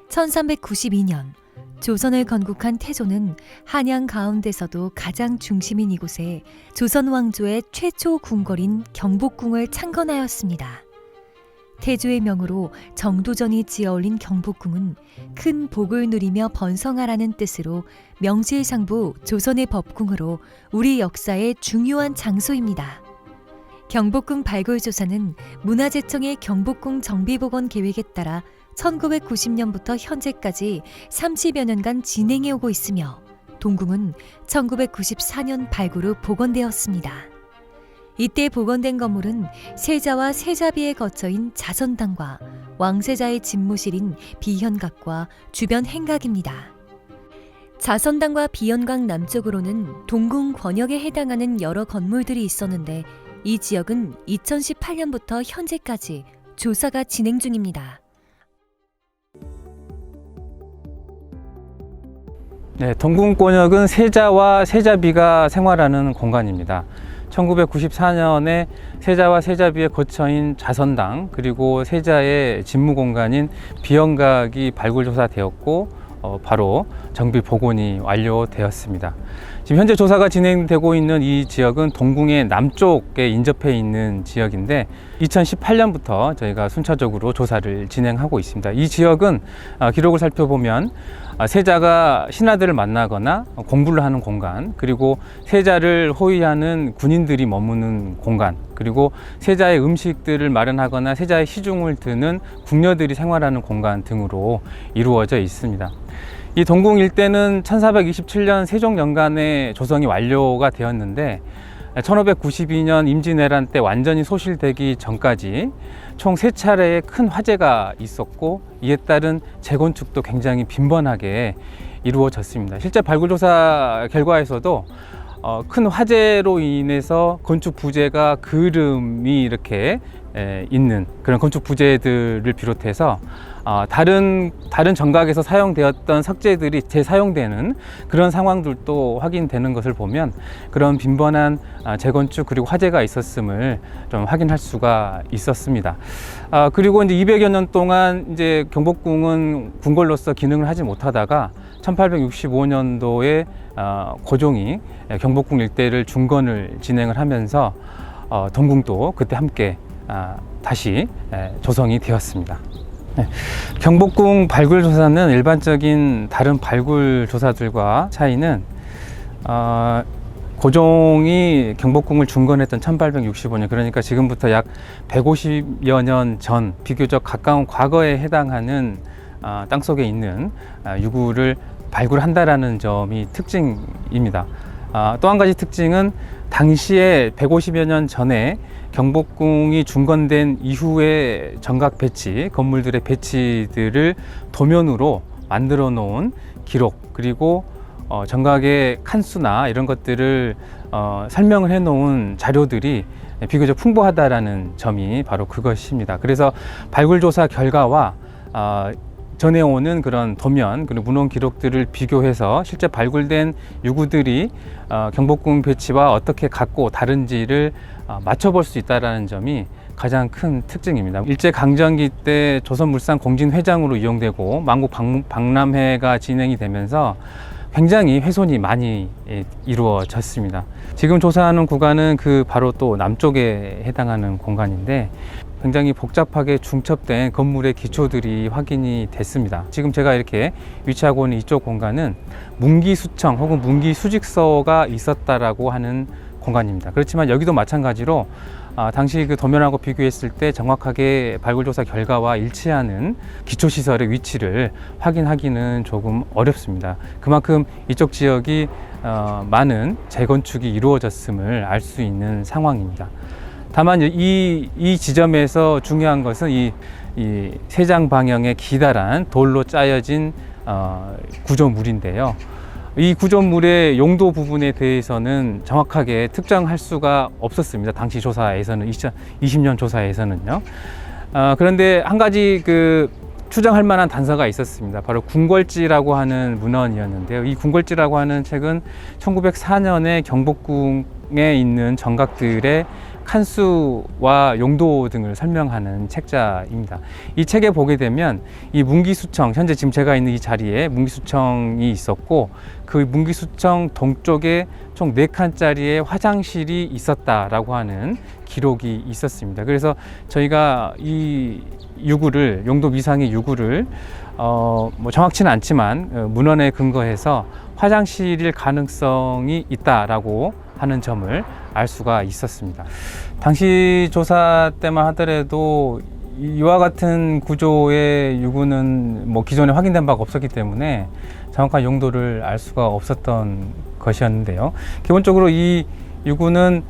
1392년 조선을 건국한 태조는 한양 가운데서도 가장 중심인 이곳에 조선 왕조의 최초 궁궐인 경복궁을 창건하였습니다. 태조의 명으로 정도전이 지어올린 경복궁은 큰 복을 누리며 번성하라는 뜻으로 명실상부 조선의 법궁으로 우리 역사의 중요한 장소입니다. 경복궁 발굴조사는 문화재청의 경복궁 정비복원 계획에 따라 1990년부터 현재까지 30여 년간 진행해 오고 있으며 동궁은 1994년 발굴 후 복원되었습니다. 이때 복원된 건물은 세자와 세자비의 거처인 자선당과 왕세자의 집무실인 비현각과 주변 행각입니다. 자선당과 비현각 남쪽으로는 동궁 권역에 해당하는 여러 건물들이 있었는데 이 지역은 2018년부터 현재까지 조사가 진행 중입니다. 네, 동궁권역은 세자와 세자비가 생활하는 공간입니다. 1994년에 세자와 세자비의 거처인 자선당 그리고 세자의 집무공간인 비현각이 발굴조사되었고 바로 정비 복원이 완료되었습니다. 지금 현재 조사가 진행되고 있는 이 지역은 동궁의 남쪽에 인접해 있는 지역인데 2018년부터 저희가 순차적으로 조사를 진행하고 있습니다. 이 지역은 기록을 살펴보면 세자가 신하들을 만나거나 공부를 하는 공간, 그리고 세자를 호위하는 군인들이 머무는 공간, 그리고 세자의 음식들을 마련하거나 세자의 시중을 드는 궁녀들이 생활하는 공간 등으로 이루어져 있습니다. 이 동궁 일대는 1427년 세종연간에 조성이 완료가 되었는데 1592년 임진왜란 때 완전히 소실되기 전까지 총 3차례의 큰 화재가 있었고 이에 따른 재건축도 굉장히 빈번하게 이루어졌습니다. 실제 발굴조사 결과에서도 큰 화재로 인해서 건축 부재가 그름이 이렇게 있는 그런 건축 부재들을 비롯해서 다른 정각에서 사용되었던 석재들이 재사용되는 그런 상황들도 확인되는 것을 보면 그런 빈번한 재건축 그리고 화재가 있었음을 좀 확인할 수가 있었습니다. 그리고 이제 200여 년 동안 이제 경복궁은 궁궐로서 기능을 하지 못하다가 1865년도에 고종이 경복궁 일대를 중건을 진행을 하면서 동궁도 그때 함께 다시 조성이 되었습니다. 경복궁 발굴 조사는 일반적인 다른 발굴 조사들과 차이는 고종이 경복궁을 중건했던 1865년, 그러니까 지금부터 약 150여 년 전 비교적 가까운 과거에 해당하는 땅속에 있는 유구를 발굴한다라는 점이 특징입니다. 또 한 가지 특징은 당시에 150여 년 전에 경복궁이 중건된 이후의 정각 배치, 건물들의 배치들을 도면으로 만들어 놓은 기록, 그리고 정각의 칸수나 이런 것들을 설명을 해 놓은 자료들이 비교적 풍부하다라는 점이 바로 그것입니다. 그래서 발굴조사 결과와 전해오는 그런 도면 그리고 문헌 기록들을 비교해서 실제 발굴된 유구들이 경복궁 배치와 어떻게 같고 다른지를 맞춰볼 수 있다는 점이 가장 큰 특징입니다. 일제강점기 때 조선물산 공진회장으로 이용되고 만국 박람회가 진행이 되면서 굉장히 훼손이 많이 이루어졌습니다. 지금 조사하는 구간은 그 바로 또 남쪽에 해당하는 공간인데 굉장히 복잡하게 중첩된 건물의 기초들이 확인이 됐습니다. 지금 제가 이렇게 위치하고 있는 이쪽 공간은 문기수청 혹은 문기수직서가 있었다라고 하는 공간입니다. 그렇지만 여기도 마찬가지로 당시 그 도면하고 비교했을 때 정확하게 발굴조사 결과와 일치하는 기초시설의 위치를 확인하기는 조금 어렵습니다. 그만큼 이쪽 지역이 많은 재건축이 이루어졌음을 알 수 있는 상황입니다. 다만 이 지점에서 중요한 것은 이 세장 방향의 기다란 돌로 짜여진 구조물인데요. 이 구조물의 용도 부분에 대해서는 정확하게 특정할 수가 없었습니다. 당시 조사에서는 2020년 조사에서는요. 그런데 한 가지 추정할 만한 단서가 있었습니다. 바로 궁궐지라고 하는 문헌이었는데요. 이 궁궐지라고 하는 책은 1904년에 경복궁에 있는 정각들의 칸수와 용도 등을 설명하는 책자입니다. 이 책에 보게 되면 이 문기수청, 현재 지금 제가 있는 이 자리에 문기수청이 있었고 그 문기수청 동쪽에 총 4칸짜리의 화장실이 있었다라고 하는 기록이 있었습니다. 그래서 저희가 이 유구를, 용도 미상의 유구를 뭐 정확치는 않지만 문헌에 근거해서 화장실일 가능성이 있다라고 하는 점을 알 수가 있었습니다. 당시 조사 때만 하더라도 이와 같은 구조의 유구는 뭐 기존에 확인된 바가 없었기 때문에 정확한 용도를 알 수가 없었던 것이었는데요. 기본적으로 이 유구는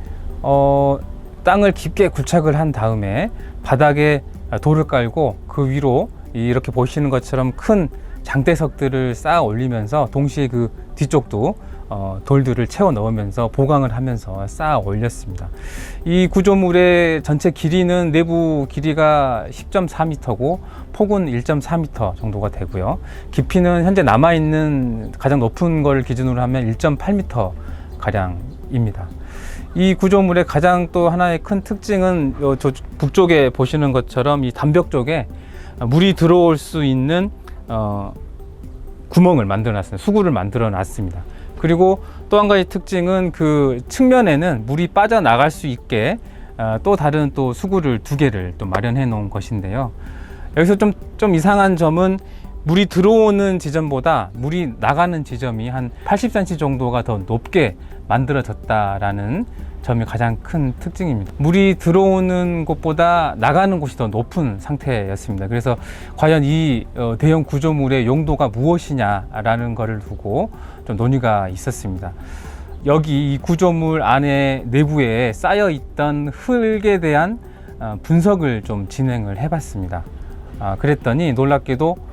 땅을 깊게 굴착을 한 다음에 바닥에 돌을 깔고 그 위로 이렇게 보시는 것처럼 큰 장대석들을 쌓아 올리면서 동시에 그 뒤쪽도 돌들을 채워 넣으면서 보강을 하면서 쌓아 올렸습니다. 이 구조물의 전체 길이는 내부 길이가 10.4m고 폭은 1.4m 정도가 되고요. 깊이는 현재 남아있는 가장 높은 걸 기준으로 하면 1.8m 가량입니다. 이 구조물의 가장 또 하나의 큰 특징은 저 북쪽에 보시는 것처럼 이 담벽 쪽에 물이 들어올 수 있는 구멍을 만들어 놨습니다. 수구를 만들어 놨습니다. 그리고 또 한 가지 특징은 그 측면에는 물이 빠져나갈 수 있게 또 다른 또 수구를 2개를 또 마련해 놓은 것인데요. 여기서 좀 이상한 점은 물이 들어오는 지점보다 물이 나가는 지점이 한 80cm 정도가 더 높게 만들어졌다라는 점이 가장 큰 특징입니다. 물이 들어오는 곳보다 나가는 곳이 더 높은 상태였습니다. 그래서 과연 이 대형 구조물의 용도가 무엇이냐라는 것을 두고 좀 논의가 있었습니다. 여기 이 구조물 안에 내부에 쌓여 있던 흙에 대한 분석을 좀 진행을 해봤습니다. 그랬더니 놀랍게도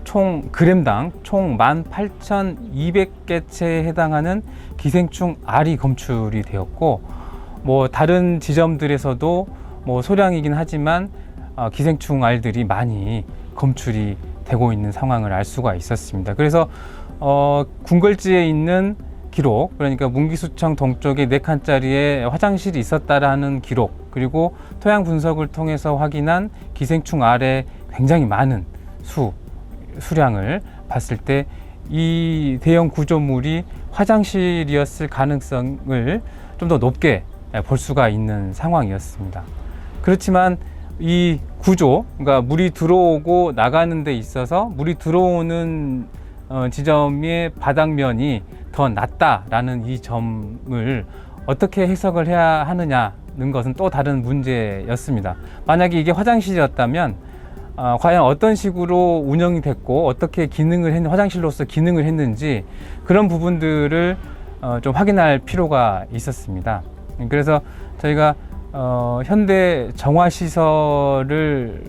총 그램당 총 18,200개체에 해당하는 기생충 알이 검출이 되었고, 뭐 다른 지점들에서도 뭐 소량이긴 하지만 기생충 알들이 많이 검출이 되고 있는 상황을 알 수가 있었습니다. 그래서 궁궐지에 있는 기록, 그러니까 문기수청 동쪽에 4칸짜리의 화장실이 있었다라는 기록, 그리고 토양 분석을 통해서 확인한 기생충 알의 굉장히 많은 수량을 봤을 때 이 대형 구조물이 화장실이었을 가능성을 좀 더 높게 볼 수가 있는 상황이었습니다. 그렇지만 이 구조, 그러니까 물이 들어오고 나가는 데 있어서 물이 들어오는 지점의 바닥면이 더 낮다라는 이 점을 어떻게 해석을 해야 하느냐는 것은 또 다른 문제였습니다. 만약에 이게 화장실이었다면 과연 어떤 식으로 운영이 됐고 어떻게 화장실로서 기능을 했는지 그런 부분들을 좀 확인할 필요가 있었습니다. 그래서 저희가 현대 정화시설의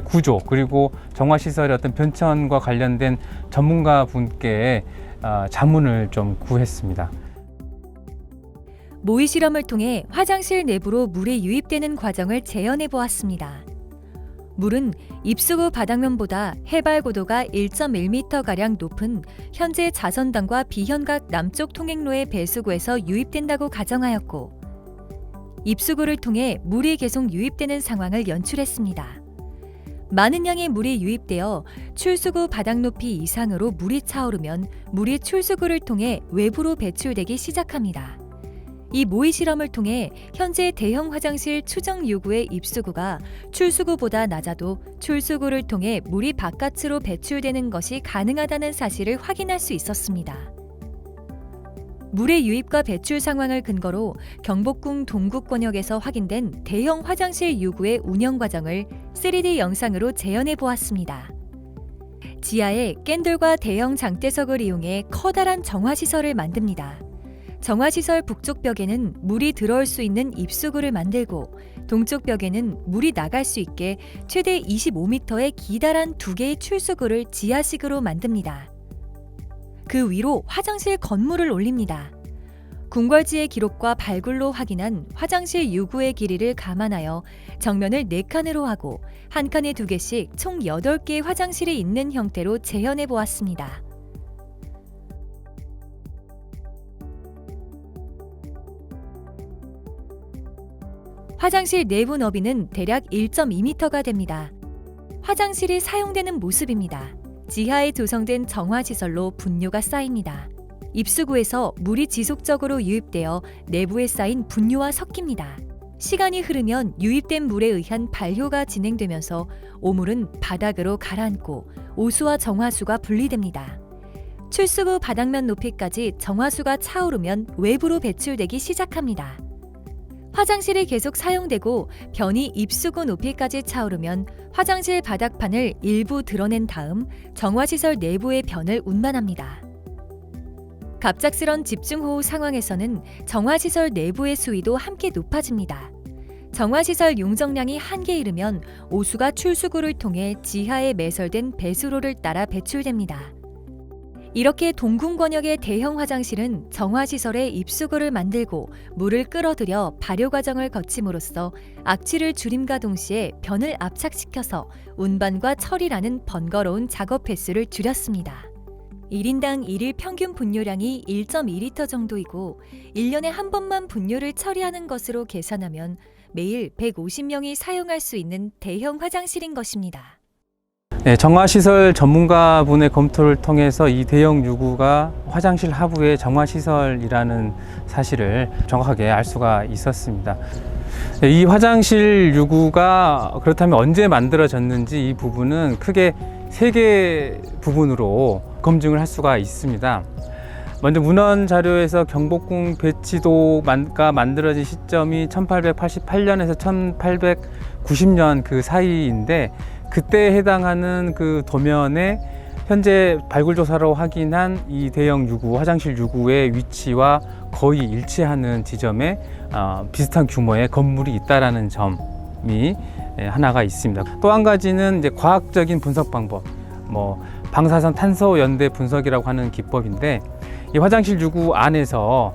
구조, 그리고 정화시설의 어떤 변천과 관련된 전문가 분께 자문을 좀 구했습니다. 모의 실험을 통해 화장실 내부로 물이 유입되는 과정을 재현해 보았습니다. 물은 입수구 바닥면보다 해발 고도가 1.1m가량 높은 현재 자선당과 비현각 남쪽 통행로의 배수구에서 유입된다고 가정하였고, 입수구를 통해 물이 계속 유입되는 상황을 연출했습니다. 많은 양의 물이 유입되어 출수구 바닥 높이 이상으로 물이 차오르면 물이 출수구를 통해 외부로 배출되기 시작합니다. 이 모의 실험을 통해 현재 대형 화장실 추정 요구의 입수구가 출수구보다 낮아도 출수구를 통해 물이 바깥으로 배출되는 것이 가능하다는 사실을 확인할 수 있었습니다. 물의 유입과 배출 상황을 근거로 경복궁 동구권역에서 확인된 대형 화장실 요구의 운영 과정을 3D 영상으로 재현해 보았습니다. 지하에 깬돌과 대형 장대석을 이용해 커다란 정화시설을 만듭니다. 정화시설 북쪽 벽에는 물이 들어올 수 있는 입수구를 만들고, 동쪽 벽에는 물이 나갈 수 있게 최대 25m의 기다란 2개의 출수구를 지하식으로 만듭니다. 그 위로 화장실 건물을 올립니다. 궁궐지의 기록과 발굴로 확인한 화장실 유구의 길이를 감안하여 정면을 4칸으로 하고 한 칸에 2개씩 총 8개의 화장실이 있는 형태로 재현해 보았습니다. 화장실 내부 너비는 대략 1.2m가 됩니다. 화장실이 사용되는 모습입니다. 지하에 조성된 정화시설로 분뇨가 쌓입니다. 입수구에서 물이 지속적으로 유입되어 내부에 쌓인 분뇨와 섞입니다. 시간이 흐르면 유입된 물에 의한 발효가 진행되면서 오물은 바닥으로 가라앉고 오수와 정화수가 분리됩니다. 출수구 바닥면 높이까지 정화수가 차오르면 외부로 배출되기 시작합니다. 화장실이 계속 사용되고 변이 입수구 높이까지 차오르면 화장실 바닥판을 일부 드러낸 다음 정화시설 내부의 변을 운반합니다. 갑작스런 집중호우 상황에서는 정화시설 내부의 수위도 함께 높아집니다. 정화시설 용적량이 한계에 이르면 오수가 출수구를 통해 지하에 매설된 배수로를 따라 배출됩니다. 이렇게 동궁 권역의 대형 화장실은 정화시설의 입수구를 만들고 물을 끌어들여 발효 과정을 거침으로써 악취를 줄임과 동시에 변을 압착시켜서 운반과 처리라는 번거로운 작업 횟수를 줄였습니다. 1인당 1일 평균 분뇨량이 1.2리터 정도이고 1년에 한 번만 분뇨를 처리하는 것으로 계산하면 매일 150명이 사용할 수 있는 대형 화장실인 것입니다. 네, 정화시설 전문가분의 검토를 통해서 이 대형 유구가 화장실 하부의 정화시설이라는 사실을 정확하게 알 수가 있었습니다. 네, 이 화장실 유구가 그렇다면 언제 만들어졌는지 이 부분은 크게 3개 부분으로 검증을 할 수가 있습니다. 먼저 문헌 자료에서 경복궁 배치도가 만들어진 시점이 1888년에서 1890년 그 사이인데 그때에 해당하는 그 도면에 현재 발굴조사로 확인한 이 대형 유구, 화장실 유구의 위치와 거의 일치하는 지점에 비슷한 규모의 건물이 있다라는 점이 하나가 있습니다. 또 한 가지는 이제 과학적인 분석 방법, 방사선 탄소 연대 분석이라고 하는 기법인데 이 화장실 유구 안에서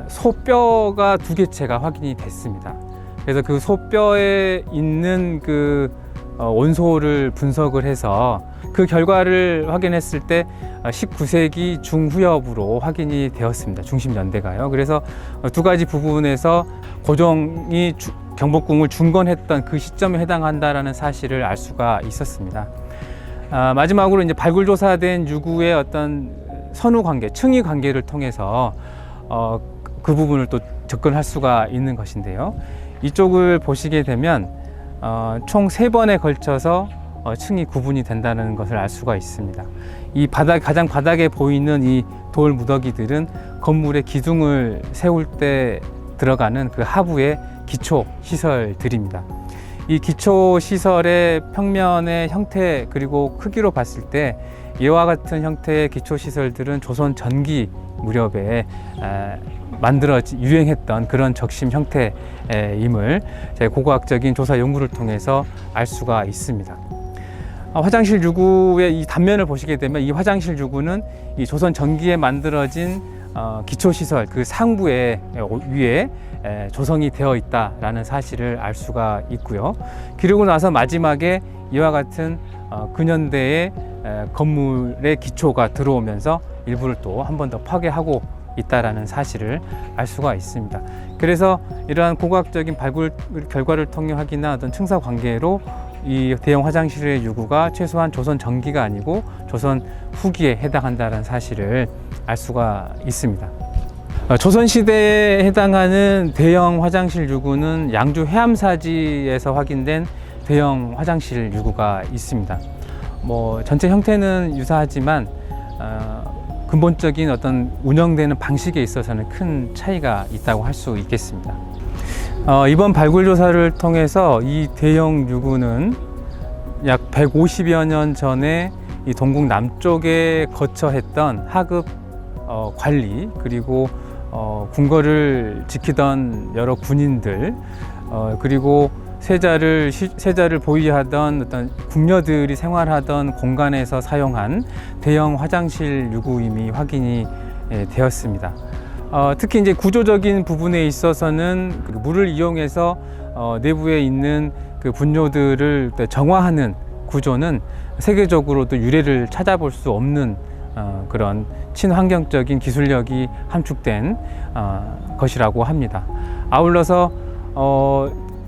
소뼈가 2개체가 확인이 됐습니다. 그래서 그 소뼈에 있는 그 원소를 분석을 해서 그 결과를 확인했을 때 19세기 중후엽으로 확인이 되었습니다. 중심 연대가요. 그래서 2가지 부분에서 고종이 경복궁을 중건했던 그 시점에 해당한다라는 사실을 알 수가 있었습니다. 마지막으로 이제 발굴조사된 유구의 어떤 선후 관계, 층위 관계를 통해서 그 부분을 또 접근할 수가 있는 것인데요. 이쪽을 보시게 되면 총 3번에 걸쳐서 층이 구분이 된다는 것을 알 수가 있습니다. 이 가장 바닥에 보이는 이 돌 무더기들은 건물의 기둥을 세울 때 들어가는 그 하부의 기초 시설들입니다. 이 기초 시설의 평면의 형태 그리고 크기로 봤을 때 이와 같은 형태의 기초 시설들은 조선 전기 무렵에 유행했던 그런 적심 형태임을 고고학적인 조사 연구를 통해서 알 수가 있습니다. 화장실 유구의 이 단면을 보시게 되면 이 화장실 유구는 이 조선 전기에 만들어진 기초 시설 그 상부에 위에 조성이 되어 있다라는 사실을 알 수가 있고요. 그리고 나서 마지막에 이와 같은 근현대의 건물의 기초가 들어오면서 일부를 또 한 번 더 파괴하고 있다라는 사실을 알 수가 있습니다. 그래서 이러한 고고학적인 발굴 결과를 통해 확인한 어떤 층사 관계로 이 대형 화장실의 유구가 최소한 조선 전기가 아니고 조선 후기에 해당한다는 사실을 알 수가 있습니다. 조선시대에 해당하는 대형 화장실 유구는 양주 해암사지에서 확인된 대형 화장실 유구가 있습니다. 전체 형태는 유사하지만 근본적인 어떤 운영되는 방식에 있어서는 큰 차이가 있다고 할 수 있겠습니다. 이번 발굴 조사를 통해서 이 대형 유구는 약 150여 년 전에 이 동궁 남쪽에 거처했던 하급 관리 그리고 궁궐을 지키던 여러 군인들 그리고 세자를 보위하던 어떤 궁녀들이 생활하던 공간에서 사용한 대형 화장실 유구임이 확인이 되었습니다. 특히 이제 구조적인 부분에 있어서는 물을 이용해서 내부에 있는 그 분뇨들을 정화하는 구조는 세계적으로도 유례를 찾아볼 수 없는 그런 친환경적인 기술력이 함축된 것이라고 합니다. 아울러서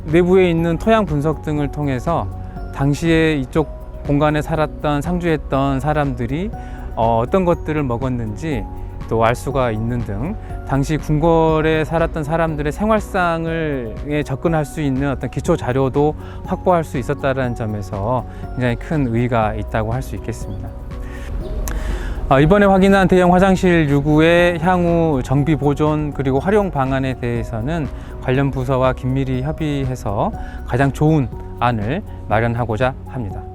내부에 있는 토양 분석 등을 통해서 당시에 이쪽 공간에 살았던 상주했던 사람들이 어떤 것들을 먹었는지 또 알 수가 있는 등 당시 궁궐에 살았던 사람들의 생활상에 접근할 수 있는 어떤 기초 자료도 확보할 수 있었다는 점에서 굉장히 큰 의의가 있다고 할 수 있겠습니다. 이번에 확인한 대형 화장실 유구의 향후 정비 보존 그리고 활용 방안에 대해서는 관련 부서와 긴밀히 협의해서 가장 좋은 안을 마련하고자 합니다.